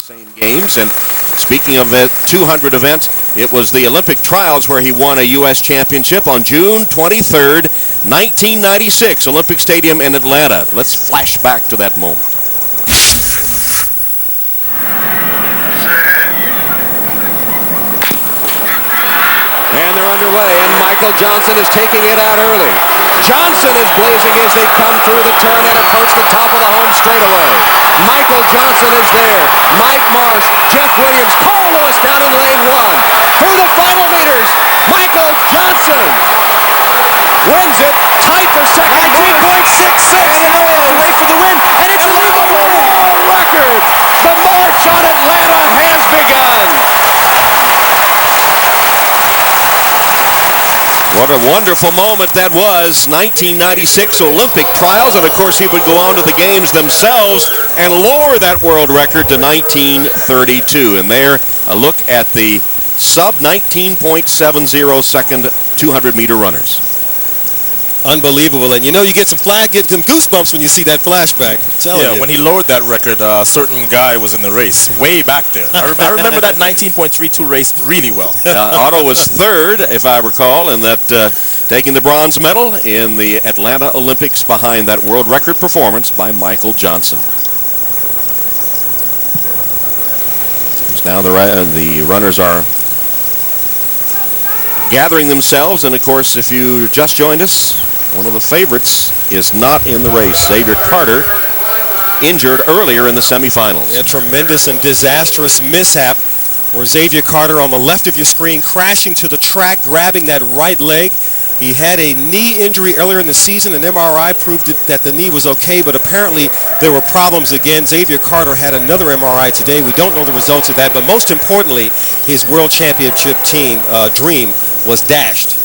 same games. And speaking of that 200 event, it was the Olympic trials where he won a U.S. championship on June 23rd, 1996, Olympic Stadium in Atlanta. Let's flash back to that moment. And they're underway, and Micheal Johnson is taking it out early. Johnson is blazing as they come through the turn and approach the top of the home straightaway. Micheal Johnson is there. Mike Marsh, Jeff Williams, Carl Lewis down in lane one. Through the final meters, Micheal Johnson wins it. Tied for second. 19.66. Away for the win, and it's a new world record. The march on Atlanta has begun. What a wonderful moment that was. 1996 Olympic trials, and of course he would go on to the games themselves and lower that world record to 1932. And there, a look at the sub 19.70 second 200-meter runners. Unbelievable, and you know you get some goosebumps when you see that flashback. Yeah, when he lowered that record, a certain guy was in the race way back there. I remember that 19.32 race really well. Otto was third, if I recall, in that taking the bronze medal in the Atlanta Olympics behind that world record performance by Micheal Johnson. Now the runners are gathering themselves, and of course, if you just joined us, one of the favorites is not in the race. Xavier Carter, injured earlier in the semifinals. A tremendous and disastrous mishap where Xavier Carter on the left of your screen crashing to the track, grabbing that right leg. He had a knee injury earlier in the season. An MRI proved that the knee was okay, but apparently there were problems again. Xavier Carter had another MRI today. We don't know the results of that, but most importantly, his world championship team dream was dashed.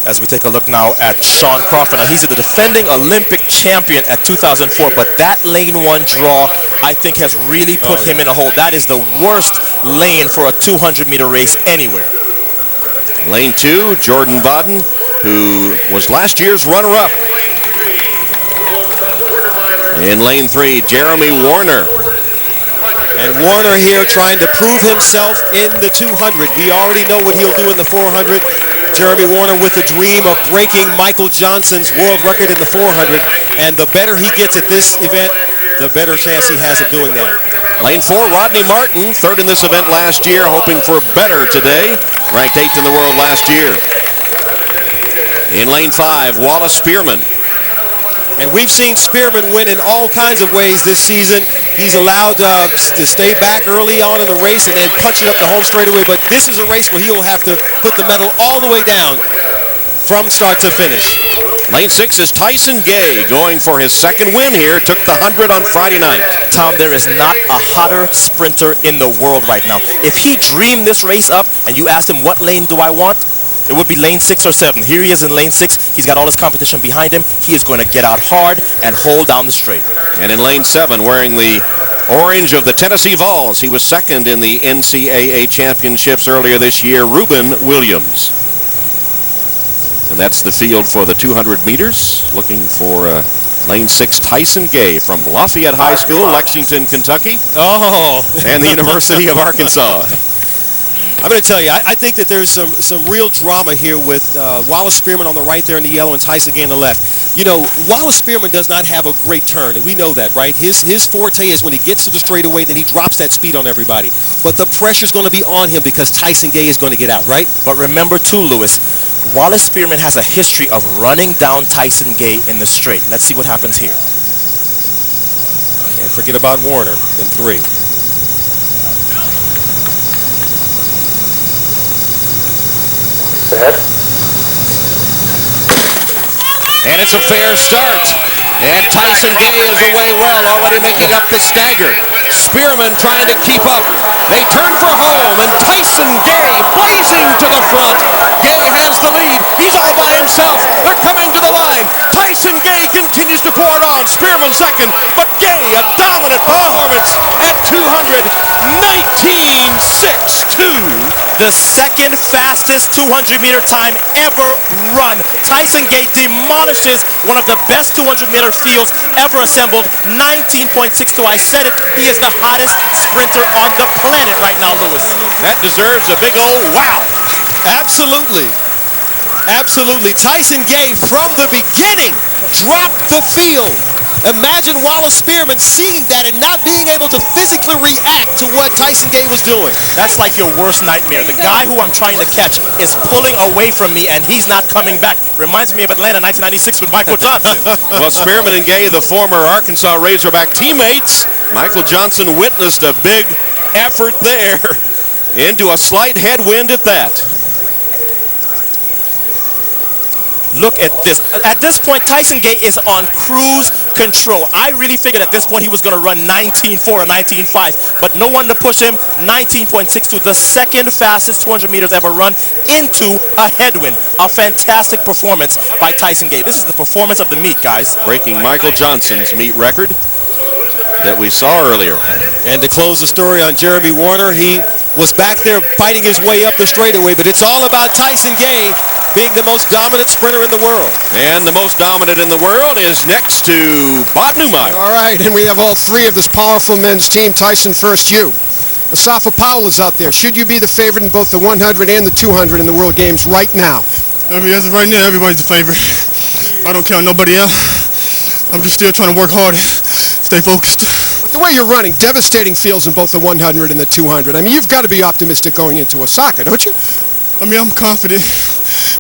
As we take a look now at Shawn Crawford. Now, he's the defending Olympic champion at 2004, but that lane one draw, I think, has really put him in a hole. That is the worst lane for a 200-meter race anywhere. Lane 2, Jordan Bodden, who was last year's runner-up. In lane 3, Jeremy Warner. And Warner here trying to prove himself in the 200. We already know what he'll do in the 400. Jeremy Warner with the dream of breaking Micheal Johnson's world record in the 400. And the better he gets at this event, the better chance he has of doing that. Lane 4, Rodney Martin, third in this event last year, hoping for better today. Ranked 8th in the world last year. In lane 5, Wallace Spearman. And we've seen Spearman win in all kinds of ways this season. He's allowed to stay back early on in the race and then punch it up the home straightaway. But this is a race where he will have to put the medal all the way down from start to finish. Lane 6 is Tyson Gay, going for his second win here. Took the 100 on Friday night. Tom, there is not a hotter sprinter in the world right now. If he dreamed this race up and you asked him, what lane do I want? It would be lane 6 or 7. Here he is in lane 6. He's got all his competition behind him. He is going to get out hard and hold down the straight. And in lane 7, wearing the orange of the Tennessee Vols, he was second in the NCAA Championships earlier this year, Reuben Williams. And that's the field for the 200 meters. Looking for lane 6, Tyson Gay from Lafayette High School, Lexington, Kentucky. And the University of Arkansas. I'm going to tell you, I think that there's some real drama here with Wallace Spearman on the right there in the yellow and Tyson Gay on the left. You know, Wallace Spearman does not have a great turn, and we know that, right? His forte is when he gets to the straightaway, then he drops that speed on everybody. But the pressure's going to be on him because Tyson Gay is going to get out, right? But remember too, Lewis, Wallace Spearman has a history of running down Tyson Gay in the straight. Let's see what happens here. Can't forget about Warner in 3. And it's a fair start. And Tyson Gay is away well, already making up the stagger. Spearman trying to keep up. They turn for home, and Tyson Gay blazing to the front. Gay has the lead. He's all by himself. They're coming to the line. Tyson Gay continues to pour it on. Spearman second, but Gay a dominant performance at 200, 19.62. the second fastest 200-meter time ever run. Tyson Gay demolishes one of the best 200-meter fields ever assembled. 19.62. I said it. He is the hottest sprinter on the planet right now, Lewis. That deserves a big old wow. Absolutely. Absolutely. Tyson Gay, from the beginning, dropped the field. Imagine Wallace Spearman seeing that and not being able to physically react to what Tyson Gay was doing. That's like your worst nightmare. The guy who I'm trying to catch is pulling away from me, and he's not coming back. Reminds me of Atlanta 1996 with Micheal Johnson. Well, Spearman and Gay, the former Arkansas Razorback teammates. Micheal Johnson witnessed a big effort there into a slight headwind at that. Look at this. At this point, Tyson Gay is on cruise control. I really figured at this point he was going to run 19.4 or 19.5, but no one to push him. 19.62, the second fastest 200 meters ever run into a headwind. A fantastic performance by Tyson Gay. This is the performance of the meet, guys. Breaking Micheal Johnson's meet record that we saw earlier. And to close the story on Jeremy Warner, he was back there fighting his way up the straightaway, but it's all about Tyson Gay being the most dominant sprinter in the world. And the most dominant in the world is next to Bob Newmeyer. All right, and we have all three of this powerful men's team. Tyson, first you. Asafa Powell is out there. Should you be the favorite in both the 100 and the 200 in the World Games right now? I mean, as of right now, everybody's the favorite. I don't count nobody else. I'm just still trying to work hard and stay focused. The way you're running, devastating fields in both the 100 and the 200. I mean, you've got to be optimistic going into Osaka, don't you? I mean, I'm confident.